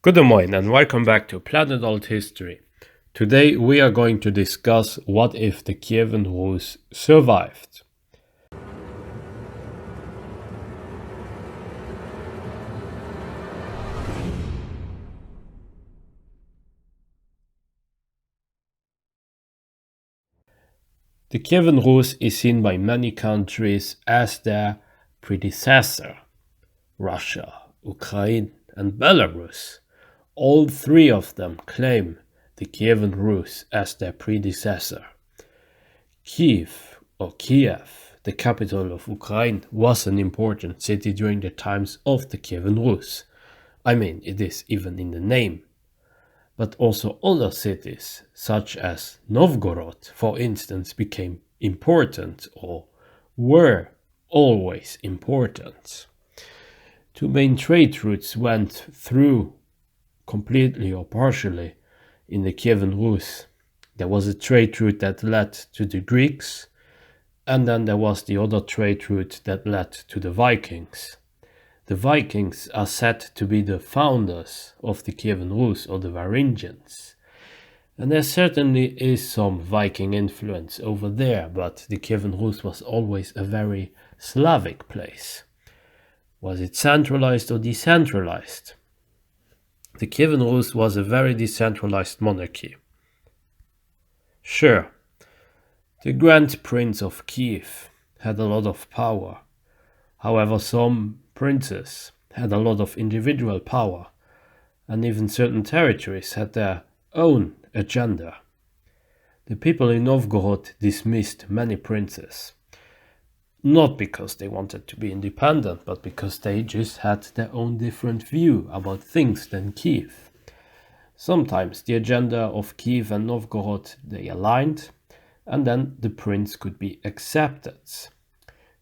Good morning and welcome back to Planet Althistory. Today we are going to discuss what if the Kievan Rus survived. The Kievan Rus is seen by many countries as their predecessor. Russia, Ukraine and Belarus. All three of them claim the Kievan Rus as their predecessor. Kiev, the capital of Ukraine, was an important city during the times of the Kievan Rus. I mean, it is even in the name. But also other cities, such as Novgorod, for instance, became important or were always important. Two main trade routes went through, completely or partially, in the Kievan Rus. There was a trade route that led to the Greeks, and then there was the other trade route that led to the Vikings. The Vikings are said to be the founders of the Kievan Rus or the Varangians. And there certainly is some Viking influence over there, but the Kievan Rus was always a very Slavic place. Was it centralized or decentralized? The Kievan Rus was a very decentralized monarchy. Sure, the Grand Prince of Kiev had a lot of power. However, some princes had a lot of individual power, and even certain territories had their own agenda. The people in Novgorod dismissed many princes, not because they wanted to be independent, but because they just had their own different view about things than Kiev. Sometimes the agenda of Kiev and Novgorod they aligned, and then the prince could be accepted.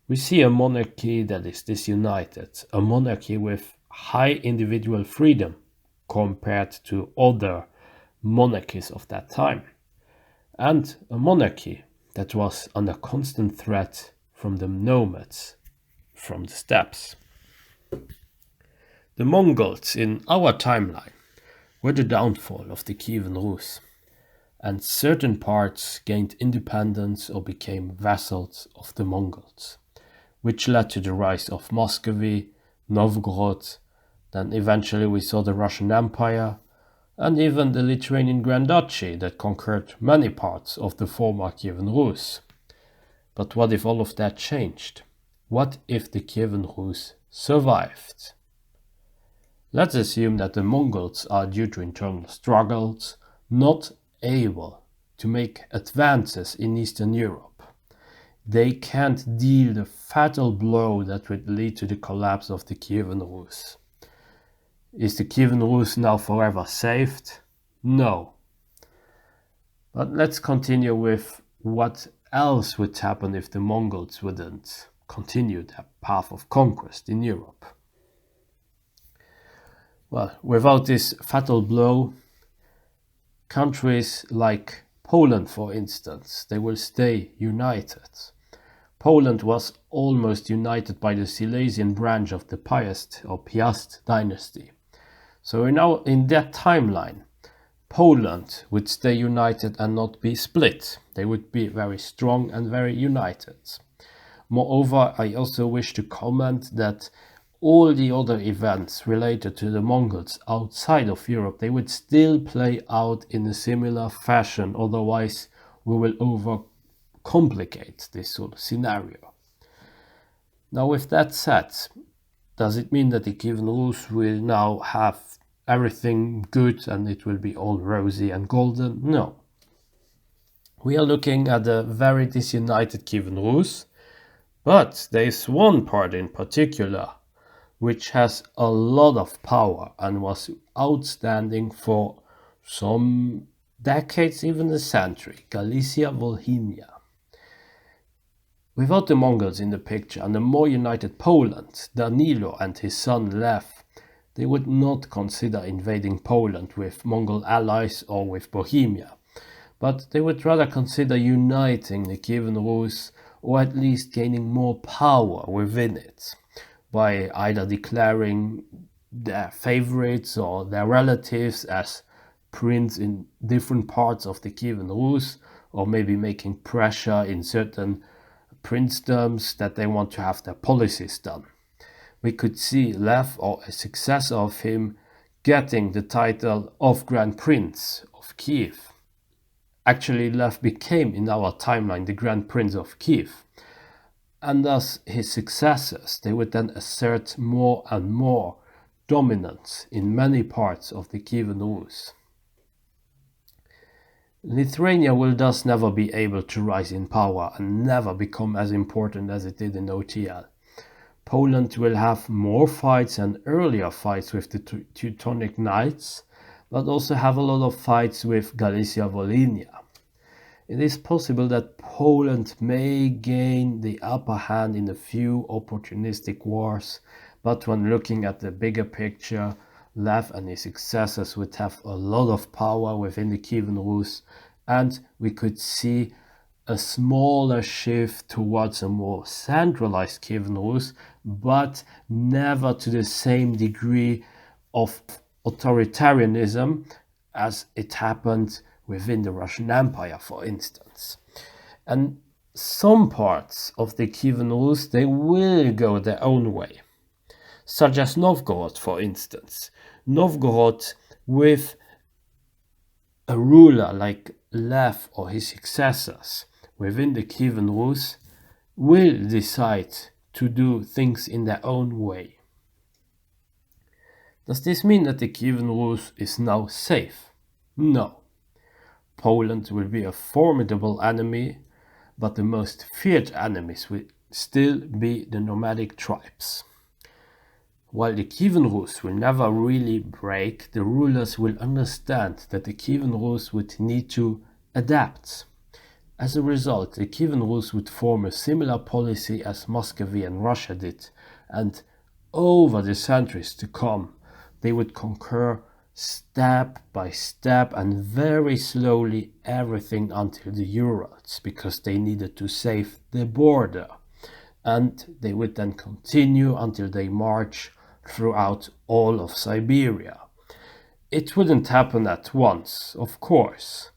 We see a monarchy that is disunited, a monarchy with high individual freedom compared to other monarchies of that time, and a monarchy that was under constant threat from the nomads, from the steppes. The Mongols in our timeline were the downfall of the Kievan Rus, and certain parts gained independence or became vassals of the Mongols, which led to the rise of Muscovy, Novgorod, then eventually we saw the Russian Empire, and even the Lithuanian Grand Duchy that conquered many parts of the former Kievan Rus. But what if all of that changed? What if the Kievan Rus survived? Let's assume that the Mongols are, due to internal struggles, not able to make advances in Eastern Europe. They can't deal the fatal blow that would lead to the collapse of the Kievan Rus. Is the Kievan Rus now forever saved? No. But let's continue with what else would happen if the Mongols wouldn't continue their path of conquest in Europe. Well, without this fatal blow, countries like Poland, for instance, they will stay united. Poland was almost united by the Silesian branch of the Piast dynasty. So now in that timeline, Poland would stay united and not be split. They would be very strong and very united. Moreover, I also wish to comment that all the other events related to the Mongols outside of Europe, they would still play out in a similar fashion, otherwise we will overcomplicate this sort of scenario. Now with that said, does it mean that the Kievan Rus will now have everything good and it will be all rosy and golden? No. We are looking at a very disunited Kievan Rus, but there is one part in particular which has a lot of power and was outstanding for some decades, even a century, Galicia-Volhynia. Without the Mongols in the picture and a more united Poland, Danilo and his son Lev, they would not consider invading Poland with Mongol allies or with Bohemia, but they would rather consider uniting the Kievan Rus or at least gaining more power within it, by either declaring their favorites or their relatives as prince in different parts of the Kievan Rus, or maybe making pressure in certain princedoms that they want to have their policies done. We could see Lev, or a successor of him, getting the title of Grand Prince of Kiev. Actually, Lev became in our timeline the Grand Prince of Kiev, and thus his successors, they would then assert more and more dominance in many parts of the Kievan Rus. Lithuania will thus never be able to rise in power and never become as important as it did in OTL. Poland will have more fights and earlier fights with the Teutonic Knights, but also have a lot of fights with Galicia-Volhynia. It is possible that Poland may gain the upper hand in a few opportunistic wars, but when looking at the bigger picture, Lev and his successors would have a lot of power within the Kievan Rus, and we could see a smaller shift towards a more centralized Kievan Rus, but never to the same degree of authoritarianism as it happened within the Russian Empire, for instance. And some parts of the Kievan Rus, they will go their own way, such as Novgorod, for instance. Novgorod, with a ruler like Lev or his successors within the Kievan Rus, will decide to do things in their own way. Does this mean that the Kievan Rus is now safe? No. Poland will be a formidable enemy, but the most feared enemies will still be the nomadic tribes. While the Kievan Rus will never really break, the rulers will understand that the Kievan Rus would need to adapt. As a result, the Kievan Rus would form a similar policy as Muscovy and Russia did, and over the centuries to come, they would conquer step by step and very slowly everything until the Urals, because they needed to save the border. And they would then continue until they march throughout all of Siberia. It wouldn't happen at once, of course,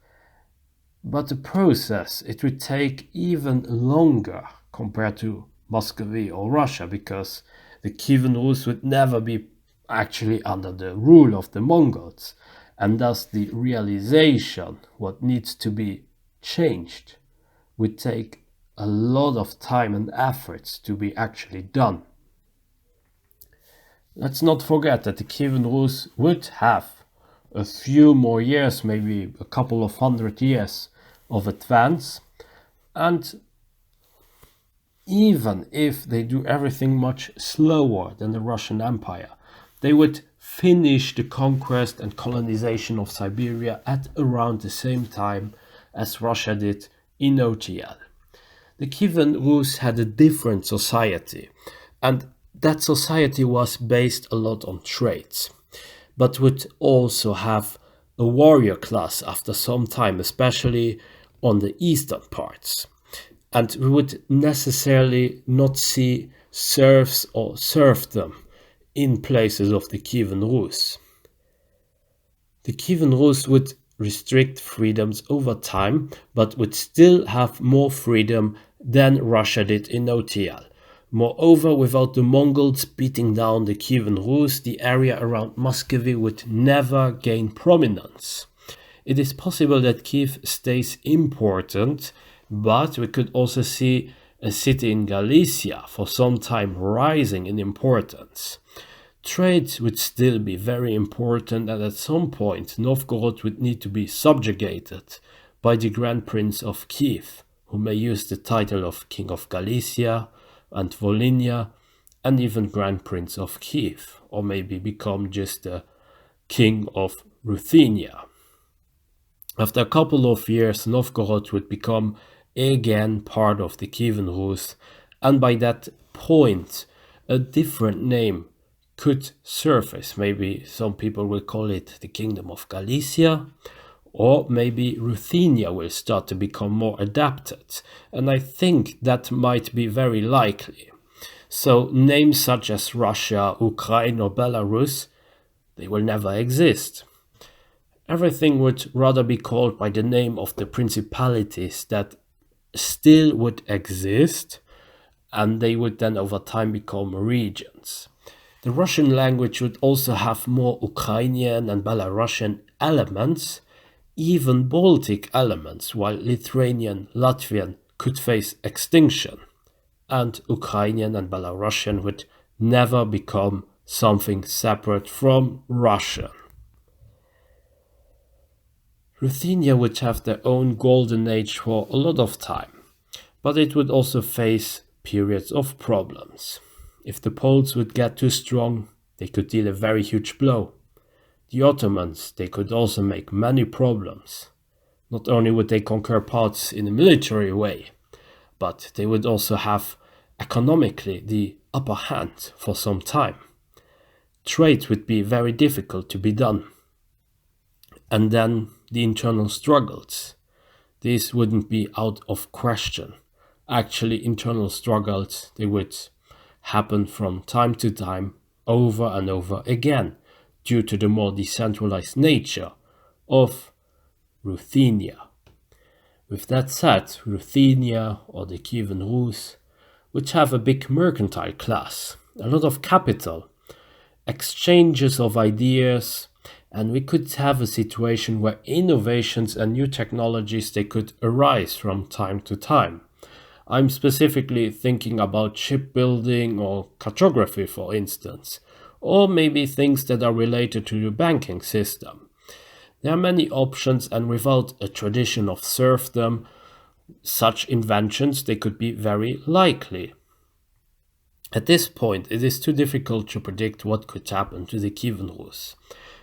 but the process, it would take even longer compared to Muscovy or Russia, because the Kievan Rus would never be actually under the rule of the Mongols, and thus the realization what needs to be changed would take a lot of time and efforts to be actually done. Let's not forget that the Kievan Rus would have a few more years, maybe a couple of 100 years of advance, and even if they do everything much slower than the Russian Empire, they would finish the conquest and colonization of Siberia at around the same time as Russia did in OTL. The Kievan Rus had a different society, and that society was based a lot on trades, but would also have a warrior class after some time, especially on the eastern parts. And we would necessarily not see serfs or serfdom in places of the Kievan Rus. The Kievan Rus would restrict freedoms over time, but would still have more freedom than Russia did in OTL. Moreover, without the Mongols beating down the Kievan Rus, the area around Muscovy would never gain prominence. It is possible that Kiev stays important, but we could also see a city in Galicia for some time rising in importance. Trade would still be very important, and at some point Novgorod would need to be subjugated by the Grand Prince of Kiev, who may use the title of King of Galicia and Volhynia, and even Grand Prince of Kiev, or maybe become just the King of Ruthenia. After a couple of years, Novgorod would become again part of the Kievan Rus, and by that point a different name could surface. Maybe some people will call it the Kingdom of Galicia, or maybe Ruthenia will start to become more adapted, and I think that might be very likely. So names such as Russia, Ukraine or Belarus they will never exist. Everything would rather be called by the name of the principalities that still would exist, and they would then over time become regions. The Russian language would also have more Ukrainian and Belarusian elements, even Baltic elements, while Lithuanian, Latvian could face extinction, and Ukrainian and Belarusian would never become something separate from Russian. Ruthenia would have their own golden age for a lot of time, but it would also face periods of problems. If the Poles would get too strong, they could deal a very huge blow. The Ottomans, they could also make many problems. Not only would they conquer parts in a military way, but they would also have economically the upper hand for some time. Trade would be very difficult to be done. And then the internal struggles. These wouldn't be out of question. Actually, internal struggles, they would happen from time to time, over and over again, due to the more decentralized nature of Ruthenia. With that said, Ruthenia, or the Kievan Rus, would have a big mercantile class, a lot of capital, exchanges of ideas, and we could have a situation where innovations and new technologies, they could arise from time to time. I'm specifically thinking about shipbuilding or cartography, for instance, or maybe things that are related to the banking system. There are many options, and without a tradition of serfdom, such inventions, they could be very likely. At this point, it is too difficult to predict what could happen to the Kievan Rus.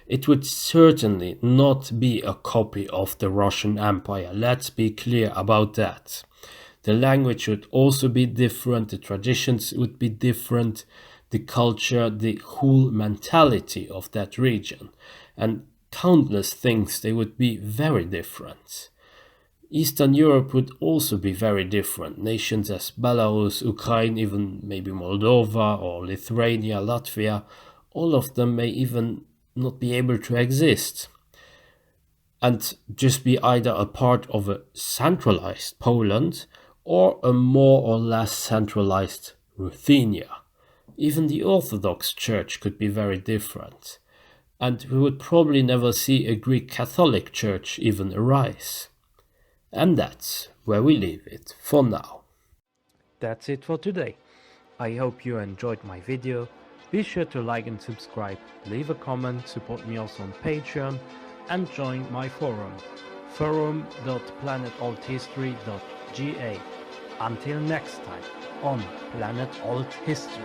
It would certainly not be a copy of the Russian Empire, let's be clear about that. The language would also be different, the traditions would be different, the culture, the whole mentality of that region, and countless things, they would be very different. Eastern Europe would also be very different. Nations as Belarus, Ukraine, even maybe Moldova or Lithuania, Latvia, all of them may even not be able to exist and just be either a part of a centralized Poland or a more or less centralized Ruthenia. Even the Orthodox Church could be very different, and we would probably never see a Greek Catholic Church even arise. And that's where we leave it for now. That's it for today. I hope you enjoyed my video. Be sure to like and subscribe, leave a comment, support me also on Patreon, and join my forum, forum.planetalthistory.ga. Until next time on Planet Alt History.